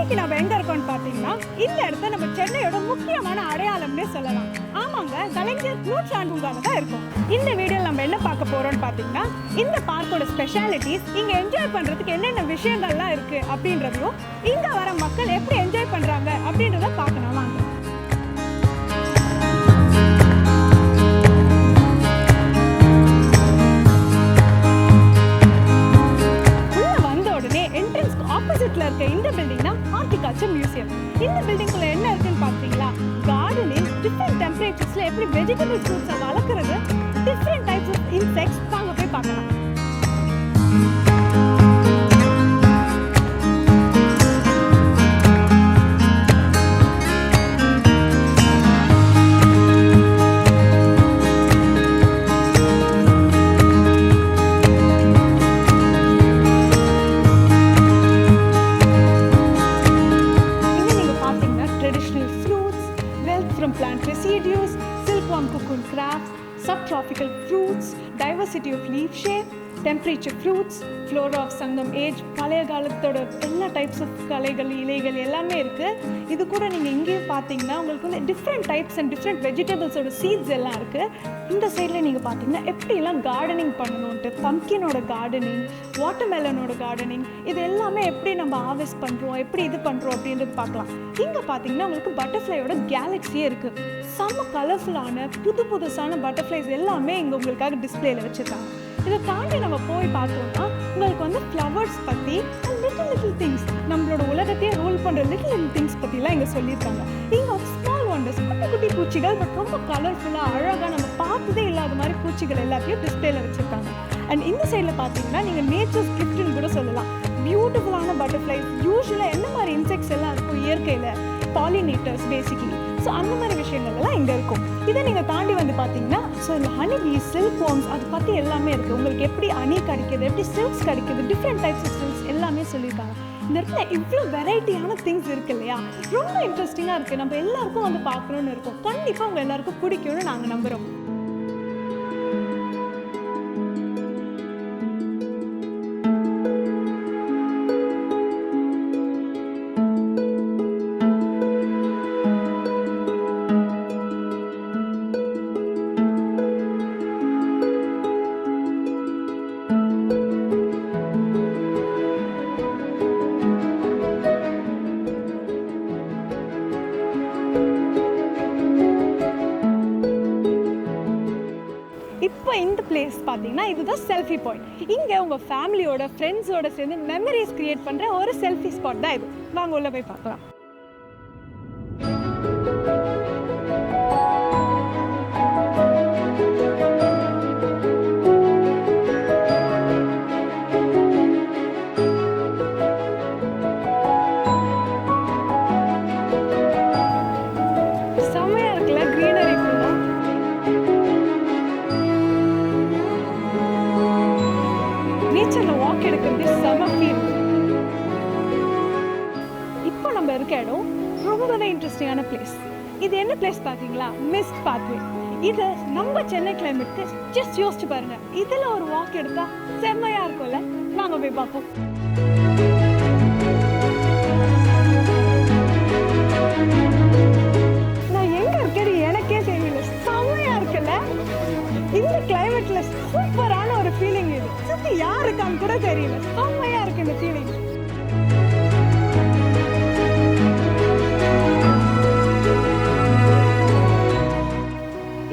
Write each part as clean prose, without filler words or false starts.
இன்னைக்கு நம்ம எங்க இருக்கோம்னு பாத்தீங்கன்னா இந்த இடத்த நம்ம சென்னையோட முக்கியமான அடையாளம்னே சொல்லலாம். ஆமாங்க, கலைஞர் நூற்றாண்டு பூங்கால தான் இருக்கும். இந்த வீடியோல நம்ம என்ன பார்க்க போறோம்னு பாத்தீங்கன்னா இந்த பார்க்கோட ஸ்பெஷாலிட்டிஸ், இங்க என்ஜாய் பண்றதுக்கு என்னென்ன விஷயங்கள்லாம் இருக்கு அப்படின்றதையும் இங்க வர மக்கள் எப்படி என்ஜாய் பண்றாங்க அப்படின்றத பார்க்கணும். வாங்க. ஆப்போசிட்ல இருக்க இந்த பில்டிங் தான் ஹார்டிகல்ச்சர் மியூசியம். இந்த பில்டிங்குள்ள என்ன இருக்குன்னு பாத்தீங்களா, கார்டனிங், டிஃபரெண்ட் டெம்பரேச்சர்ஸ்ல எப்படி வெஜிடபிள் ஃப்ரூட்ஸை வளர்க்குறது, டிஃபரெண்ட் டைப்ஸ் ஆஃப் இன்செக்ட்ஸ் வாங்க போய் பார்க்கலாம். From plant residues, silkworm cocoon crafts, subtropical fruits, diversity of leaf shape, temperature fruits, flora of sangam age, பழைய காலத்தோட எல்லா டைப்ஸ் ஆஃப் கலைகள், இலைகள் எல்லாமே இருக்கு. இது கூட நீங்க இங்கேயும் பார்த்தீங்கன்னா உங்களுக்கு வந்து டிஃப்ரெண்ட் டைப்ஸ் அண்ட் டிஃப்ரெண்ட் வெஜிடபிள்ஸோட சீட்ஸ் எல்லாம் இருக்கு. இந்த சைடில் நீங்கள் பார்த்தீங்கன்னா எப்படிலாம் கார்டனிங் பண்ணணுன்ட்டு, பம்கினோட கார்டனிங், வாட்டர்மெலனோட கார்டனிங், இது எல்லாமே எப்படி நம்ம ஹார்வெஸ்ட் பண்ணுறோம், எப்படி இது பண்ணுறோம் அப்படின்றது பார்க்கலாம். இங்கே பார்த்தீங்கன்னா உங்களுக்கு பட்டர்ஃப்ளையோட கேலக்ஸியே இருக்குது. செம்ம கலர்ஃபுல்லான புதுசான பட்டர்ஃப்ளைஸ் எல்லாமே இங்கே உங்களுக்காக டிஸ்பிளேல வச்சுருக்காங்க. இதை தாண்டி நம்ம போய் பார்த்தோம்னா உங்களுக்கு வந்து ஃப்ளவர்ஸ் பற்றி லிட்டில் திங்ஸ், நம்மளோட உலகத்தையே ரோல் பண்ணுற லிட்டில் திங்ஸ் பற்றிலாம் இங்கே சொல்லியிருக்காங்க. இங்கே ஸ்மால் ஒண்டர்ஸ், குட்டி பூச்சிகள், பட் ரொம்ப கலர்ஃபுல்லாக அழகாக நம்ம பார்த்ததே இல்லாத மாதிரி பூச்சிகள் எல்லாத்தையும் டிஸ்பிளேல வச்சுருக்காங்க. அண்ட் இந்த சைடில் பார்த்தீங்கன்னா நீங்கள் நேச்சர்ஸ் கிஃப்ட்னு கூட சொல்லலாம். பியூட்டிஃபுல்லான பட்டர்ஃப்ளைஸ், யூஸ்வலாக என்ன மாதிரி இன்செக்ட்ஸ் எல்லாம் இருக்கும் இயற்கையில், பாலினேட்டர்ஸ் பேசிக்கலி. ஸோ அந்த மாதிரி விஷயங்கள் எல்லாம் இங்கே இருக்கும். இதை நீங்கள் தாண்டி வந்து பார்த்தீங்கன்னா ஸோ இந்த ஹனி பீஸ், சில்க் வார்ம்ஸ், அதை பற்றி எல்லாமே இருக்குது. உங்களுக்கு எப்படி ஹனி கிடைக்கிது, எப்படி சில்க்ஸ் கிடைக்கிது, டிஃப்ரெண்ட் டைப்ஸ் ஆஃப் சில்க்ஸ் எல்லாமே சொல்லியிருக்காங்க. இந்த இடத்துல இவ்வளோ வெரைட்டியான திங்ஸ் இருக்குது இல்லையா, ரொம்ப இன்ட்ரெஸ்டிங்காக இருக்குது. நம்ம எல்லாருக்கும் வந்து பார்க்கணுன்னு இருக்கும். கண்டிப்பாக உங்கள் எல்லாருக்கும் பிடிக்கும்னு நாங்கள் நம்புகிறோம். இப்போ இந்த பிளேஸ் பார்த்தீங்கன்னா இதுதான் செல்ஃபி பாயிண்ட். இங்கே உங்கள் ஃபேமிலியோட, ஃப்ரெண்ட்ஸோட சேர்ந்து மெமரிஸ் கிரியேட் பண்ணுற ஒரு செல்ஃபி ஸ்பாட் தான் இது. வாங்க உள்ள போய் பார்க்கலாம். செம்மையாக இருக்குல்ல, க்ரீனரி ஃபுல்லாக. நேச்சரில் வாக் எடுக்கிறது செம ஃபீல். இப்போ நம்ம இருக்க இடம் ரொம்பவே இன்ட்ரெஸ்டிங்கான பிளேஸ். இது என்ன பிளேஸ் பார்த்தீங்களா, மிஸ்ட் பாத்வே. இது நம்ம சென்னை கிளைமேட்க்கு ஜஸ்ட் யோசிச்சு பாருங்க. இதில் ஒரு வாக் எடுத்தா செம்மையாக இருக்கும்ல. நாங்க போய் பார்ப்போம். நான் எங்க இருக்கேன்னு எனக்கே தெரியல. செம்மையா இருக்குல்ல. இந்த கிளைமேட்ல சூப்பரான ஒரு ஃபீலிங். இது சுத்தி யாருக்கான்னு கூட தெரியல. செம்மையா இருக்கு இந்த ஃபீலிங்.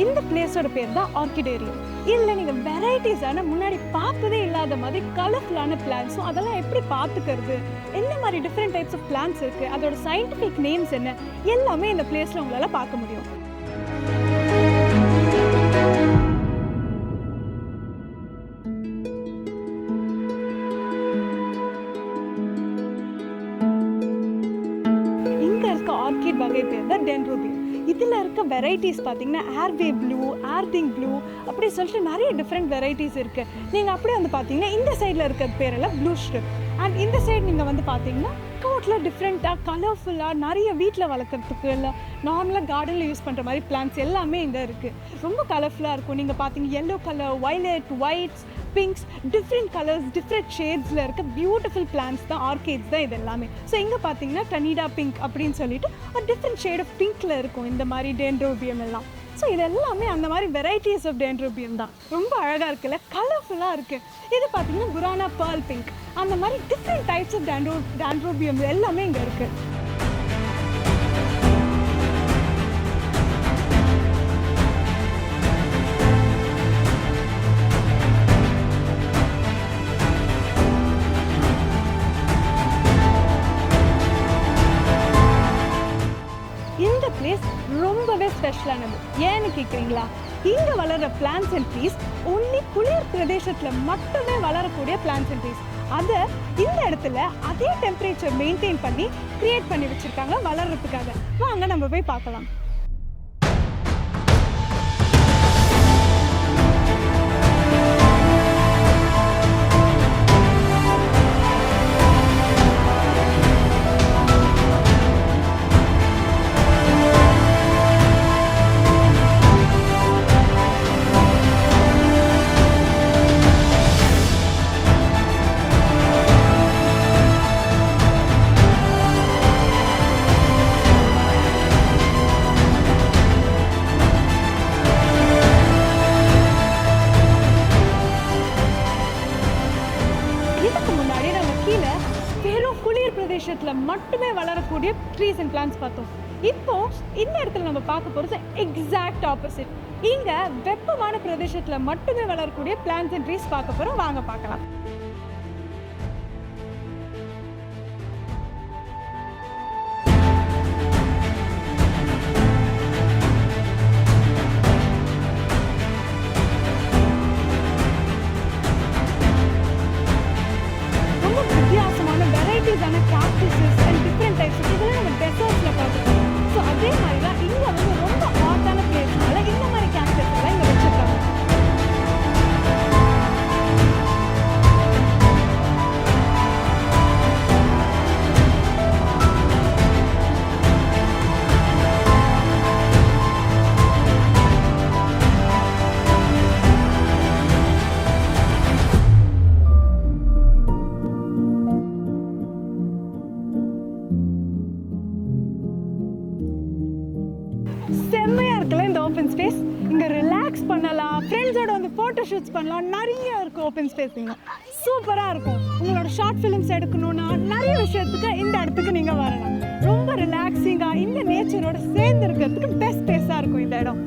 இந்த பிளேஸோட பேர் தான் ஆர்கிடேரியம். இதில் நீங்கள் வெரைட்டிஸான, முன்னாடி பார்த்ததே இல்லாத மாதிரி கலர்ஃபுல்லான பிளான்ஸும், அதெல்லாம் எப்படி பார்த்துக்கிறது, என்ன மாதிரி டிஃப்ரெண்ட் டைப்ஸ் ஆஃப் பிளான்ஸ் இருக்குது, அதோட சயின்டிஃபிக் நேம்ஸ் என்ன, எல்லாமே இந்த பிளேஸில் உங்களால் பார்க்க முடியும். ஆர்கிட் வகை பேர் தான் டென்ட்ரோபியம். இதில் இருக்க வெரைட்டிஸ் பார்த்தீங்கன்னா ஏர்வே ப்ளூ, ஏர்திங் ப்ளூ, அப்படி சொல்லிட்டு நிறைய டிஃப்ரெண்ட் வெரைட்டிஸ் இருக்குது. நீங்கள் அப்படியே வந்து பார்த்தீங்கன்னா இந்த சைடில் இருக்கிற பேரெல்லாம் ப்ளூ ஸ்ட்ரிப். அண்ட் இந்த சைடு நீங்கள் வந்து பார்த்தீங்கன்னா டோட்டலாக டிஃப்ரெண்ட்டாக கலர்ஃபுல்லாக நிறைய வீட்டில் வளர்க்குறதுக்கு இல்லை நார்மலாக கார்டனில் யூஸ் பண்ணுற மாதிரி பிளான்ட்ஸ் எல்லாமே இங்கே இருக்குது. ரொம்ப கலர்ஃபுல்லாக இருக்கும். நீங்கள் பார்த்தீங்க yellow colour, violet, whites, pinks, different colours, different ஷேட்ஸில் இருக்க பியூட்டிஃபுல் பிளான்ட்ஸ் தான், ஆர்கிட்ஸ் தான் இது எல்லாமே. ஸோ இங்கே பார்த்தீங்கன்னா டனீடா பிங்க் அப்படின்னு சொல்லிட்டு ஒரு டிஃப்ரெண்ட் ஷேட் ஆஃப் பிங்க்கில் இருக்கும் இந்த மாதிரி டென்ட்ரோபியம் எல்லாம். ஸோ இது எல்லாமே அந்த மாதிரி வெரைட்டிஸ் ஆஃப் டென்ட்ரோபியம் தான். ரொம்ப அழகாக இருக்குல்ல, கலர்ஃபுல்லாக இருக்குது. இது பார்த்தீங்கன்னா குரானா பேர்ல் பிங்க். அந்த மாதிரி டிஃப்ரெண்ட் டைப்ஸ் ஆஃப் டென்ட்ரோபியம் எல்லாமே இங்கே இருக்குது. இந்த பிளேஸ் ரொம்பவே ஸ்பெஷலானது. ஏன்னு கேட்குறீங்களா? இங்கே வளர்கிற பிளான்ட்ஸ் அண்ட் ட்ரீஸ் ஒன்லி குளிர் பிரதேசத்தில் மட்டுமே வளரக்கூடிய பிளான்ட்ஸ் அண்ட் ட்ரீஸ். அதை இந்த இடத்துல அதே டெம்பரேச்சர் மெயின்டைன் பண்ணி கிரியேட் பண்ணி வச்சுருக்காங்க வளர்கிறதுக்காக. வாங்க நம்ம போய் பார்க்கலாம். பிரதேசத்தில் மட்டுமே வளரக்கூடிய ட்ரீஸ் அண்ட் பிளான்ட்ஸ் பார்த்தோம். இப்போ இந்த இடத்துல நம்ம பார்க்க போகிறது எக்ஸாக்ட் ஆப்போசிட். இங்கே வெப்பமான பிரதேசத்தில் மட்டுமே வளரக்கூடிய பிளான்ட்ஸ் அண்ட் ட்ரீஸ் பார்க்க போகிறோம். வாங்க பார்க்கலாம். Cactuses and different types of இதெல்லாம் நம்ம டெசர்ட்ஸ்ல பார்த்துருக்கோம். ஸோ அதே மாதிரி தான் இங்கே வந்து ரொம்ப ஹாட்டான பிளேஸ்னால இந்த மாதிரி கேக்டஸ் எல்லாம் இங்கே வச்சுருக்காங்க. செம்மையாக இருக்குல்ல இந்த ஓப்பன் ஸ்பேஸ். இங்கே ரிலாக்ஸ் பண்ணலாம், ஃப்ரெண்ட்ஸோட வந்து ஃபோட்டோ ஷூட்ஸ் பண்ணலாம். நிறைய இருக்குது ஓப்பன் ஸ்பேஸ். இங்கே சூப்பராக இருக்கும். உங்களோட ஷார்ட் ஃபிலிம்ஸ் எடுக்கணும்னா நிறைய விஷயத்துக்கு இந்த இடத்துக்கு நீங்கள் வரலாம். ரொம்ப ரிலாக்ஸிங்காக இந்த நேச்சரோட சேர்ந்து இருக்கிறதுக்கு பெஸ்ட் ஸ்பேஸாக இருக்கும் இந்த இடம்.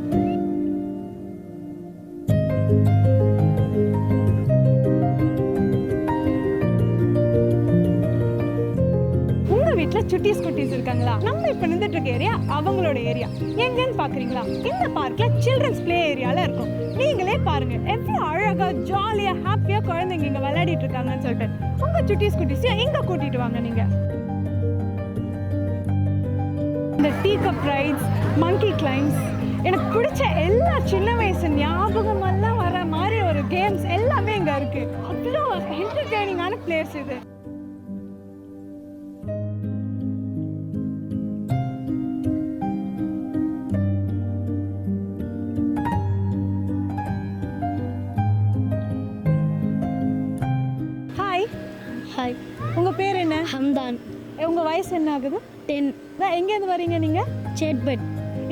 வீட்டில் சுட்டீஸ் குட்டீஸ் இருக்காங்களா? நம்ம இப்போ நின்றுட்டு இருக்க ஏரியா அவங்களோட ஏரியா. எங்கன்னு பார்க்குறீங்களா? இந்த பார்க்கில் சில்ட்ரன்ஸ் பிளே ஏரியாவில் இருக்கும். நீங்களே பாருங்க எவ்வளோ அழகாக ஜாலியாக ஹாப்பியாக குழந்தைங்க இங்கே விளையாடிட்டு இருக்காங்கன்னு சொல்லிட்டு. உங்கள் சுட்டீஸ் குட்டீஸையும் இங்கே கூட்டிகிட்டு வாங்க. நீங்கள் இந்த டீ கப் ரைட்ஸ், மங்கி கிளைம்ஸ், எனக்கு பிடிச்ச எல்லா சின்ன வயசு ஞாபகமெல்லாம் வர மாதிரி ஒரு கேம்ஸ் எல்லாமே இங்கே இருக்குது. அவ்வளோ என்டர்டெய்னிங்கான பிளேஸ் இது. ஹாய், உங்கள் பேர் என்ன? ஹம்தான். உங்கள் வயசு என்ன ஆகுது? 10. எங்கேருந்து வரீங்க நீங்கள்? சேட்பட்.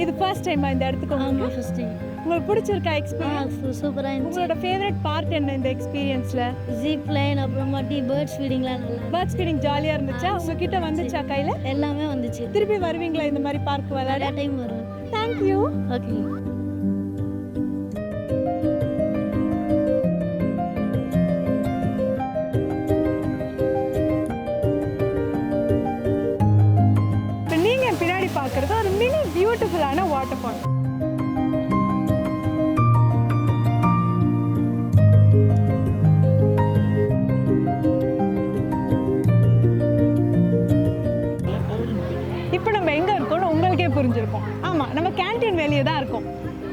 இது ஃபர்ஸ்ட் டைமா இந்த இடத்துக்கு? ஆமாம், ஃபர்ஸ்ட் டைம். உங்களுக்கு பிடிச்சிருக்கா எக்ஸ்பீரியன்ஸ்? சூப்பராக இருந்துச்சு. உங்களோட ஃபேவரட் பார்ட் என்ன இந்த எக்ஸ்பீரியன்ஸில்? ஜீப் லைன், அப்புறமாட்டி பேர்ட்ஸ் ஃபீடிங்லாம் நல்லா. பேர்ட்ஸ் ஃபீடிங் ஜாலியாக இருந்துச்சா? உங்ககிட்ட வந்துச்சா கையில்? எல்லாமே வந்துச்சு. திருப்பி வருவீங்களா இந்த மாதிரி பார்க் விளையாட? டைம் வரும். தேங்க்யூ. ஓகே. பார்க்குறது ஒரு மினி பியூட்டிஃபுல்லான வாட்டர் ஃபால். இப்போ நம்ம எங்கே இருக்கோம்னு உங்களுக்கே புரிஞ்சிருக்கும். ஆமாம், நம்ம கேன்டீன் வெளியே தான் இருக்கோம்.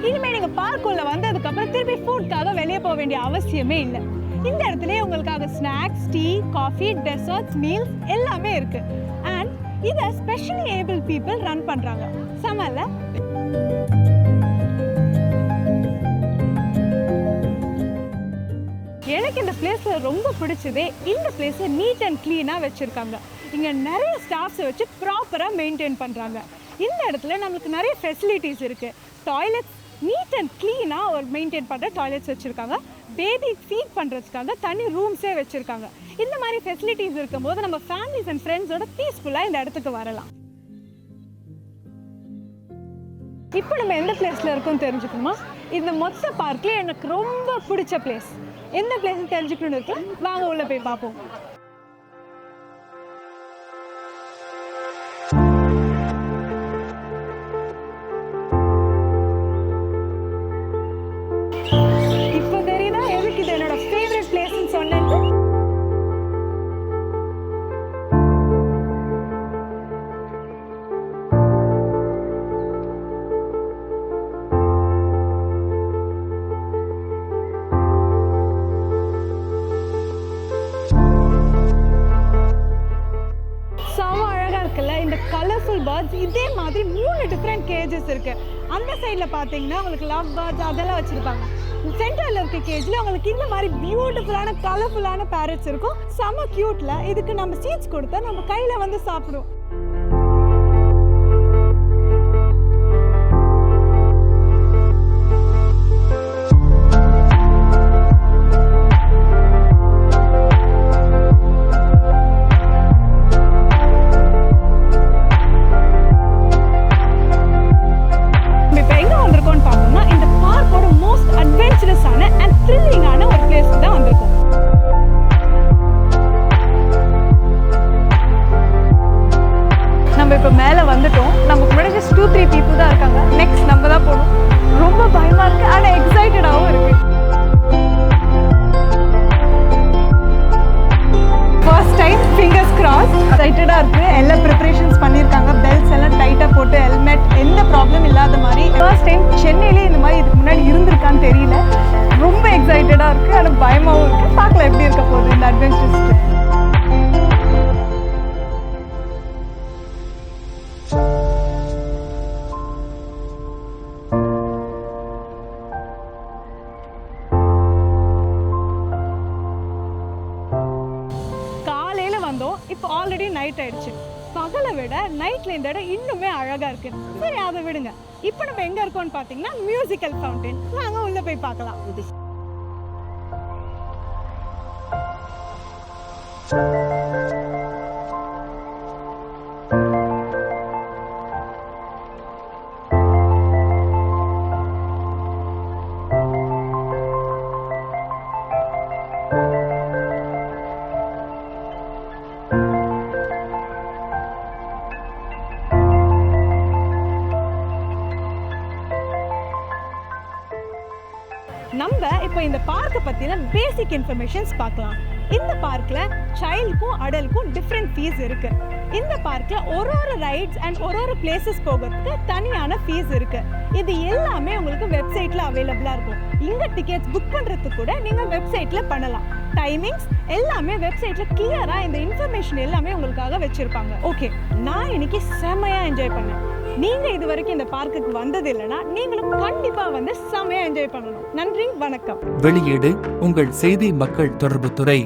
இனிமேல் நீங்கள் பார்க்குள்ள வந்ததுக்கப்புறம் திருப்பி ஃபுட்காக வெளியே போக வேண்டிய அவசியமே இல்லை. இந்த இடத்துல உங்களுக்காக snacks, tea, coffee, desserts, meals எல்லாமே இருக்கு. அண்ட் இதை ஸ்பெஷலி ஏபிள் பீப்புள் ரன் பண்றாங்க. சமல்ல எனக்கு இந்த பிளேஸ்ல ரொம்ப பிடிச்சதே இந்த பிளேஸை நீட் அண்ட் க்ளீனாக வச்சுருக்காங்க. இங்கே நிறைய ஸ்டாஃப்ஸை வச்சு ப்ராப்பராக மெயின்டைன் பண்ணுறாங்க. இந்த இடத்துல நம்மளுக்கு நிறைய ஃபெசிலிட்டிஸ் இருக்குது. டாய்லெட்ஸ் நீட் அண்ட் க்ளீனாக ஒரு மெயின்டைன் பண்ணுற டாய்லெட்ஸ் வச்சுருக்காங்க. பேபி ஃபீட் பண்ணுறதுக்காக தனி ரூம்ஸே வச்சுருக்காங்க. இந்த மாதிரி ஃபெசிலிட்டிஸ் இருக்கும்போது நம்ம ஃபேமிலிஸ் அண்ட் ஃப்ரெண்ட்ஸோட பீஸ்ஃபுல்லாக இந்த இடத்துக்கு வரலாம். இப்போ நம்ம எந்த பிளேஸில் இருக்கோம்னு தெரிஞ்சுக்கணுமா? இந்த மொத்த பார்க்கில் எனக்கு ரொம்ப பிடிச்ச பிளேஸ் எந்த பிளேஸ் தெரிஞ்சுக்கணும்னு இருக்கு. வாங்க உள்ள போய் பார்ப்போம். இப்போ தெரியுதா எதுக்கு இது என்னோட ஃபேவரட் பிளேஸ்னு சொன்னேன். இந்த கலர்ஃபுல் பேர்ட்ஸ் இதே மாதிரி 3 டிஃப்ரெண்ட் கேஜஸ் இருக்கு. அந்த சைடில் பார்த்தீங்கன்னா உங்களுக்கு லவ் பேர்ட்ஸ் அதெல்லாம் வச்சுருப்பாங்க. சென்டரில் இருக்க கேஜில் உங்களுக்கு இந்த மாதிரி பியூட்டிஃபுல்லான கலர்ஃபுல்லான பேரட்ஸ் இருக்கும். செம க்யூட்டில் இதுக்கு நம்ம சீட்ஸ் கொடுத்தா நம்ம கையில் வந்து சாப்பிடுவோம். இப்போ மேலே வந்துட்டோம். நமக்கு முன்னாடி ஜஸ்ட் 2-3 பீப்புள் தான் இருக்காங்க. நெக்ஸ்ட் நம்ம தான் போகணும். ரொம்ப பயமாக இருக்குது ஆனால் எக்ஸைட்டடாகவும் இருக்குது. First time fingers cross. எக்ஸைட்டடாக இருக்குது. எல்லா ப்ரிப்பரேஷன்ஸ் பண்ணியிருக்காங்க. பெல்ட்ஸ் எல்லாம் டைட்டாக போட்டு ஹெல்மெட் எந்த ப்ராப்ளம் இல்லாத மாதிரி. ஃபர்ஸ்ட் டைம் சென்னையிலே இந்த மாதிரி இதுக்கு முன்னாடி இருந்திருக்கான்னு தெரியல. ரொம்ப எக்ஸைட்டடாக இருக்குது ஆனால் பயமாகவும் இருக்குது. பார்க்கலாம் எப்படி இருக்க போகுது இந்த அட்வென்ச்சர்ஸ்க்கு. இப்போ ஆல்ரெடி நைட் ஆயிடுச்சு. பகலை விட நைட்ல இந்த இடம் இன்னுமே அழகா இருக்கு. சரி அதை விடுங்க. இப்போ நம்ம எங்க இருக்கோம்னு பாத்தீங்கன்னா மியூசிக்கல் ஃபவுண்டன். வாங்க உள்ள போய் பார்க்கலாம். நம்ம இப்போ இந்த பார்க்கை பற்றின பேசிக் இன்ஃபர்மேஷன்ஸ் பார்க்கலாம். இந்த பார்க்கில் சைல்டுக்கும் அடல்ட்க்கும் டிஃப்ரெண்ட் ஃபீஸ் இருக்குது. இந்த பார்க்கில் ஒரு ரைட்ஸ் அண்ட் ஒரு பிளேசஸ் போகிறதுக்கு தனியான ஃபீஸ் இருக்குது. இது எல்லாமே உங்களுக்கு வெப்சைட்டில் அவைலபிளாக இருக்கும். இங்கே டிக்கெட்ஸ் புக் பண்ணுறதுக்கு கூட நீங்கள் வெப்சைட்டில் பண்ணலாம். டைமிங்ஸ் எல்லாமே வெப்சைட்டில் கிளியராக இந்த இன்ஃபர்மேஷன் எல்லாமே உங்களுக்காக வச்சுருப்பாங்க. ஓகே, நான் இன்னைக்கு செம்மையாக என்ஜாய் பண்ணேன். நீங்கள் இது வரைக்கும் இந்த பார்க்குக்கு வந்தது இல்லைன்னா நீங்களும் கண்டிப்பாக வந்து செம்மையாக என்ஜாய் பண்ணணும். நன்றி, வணக்கம். வெளியீடு உங்கள் செய்தி மக்கள் தொடர்புத்துறை.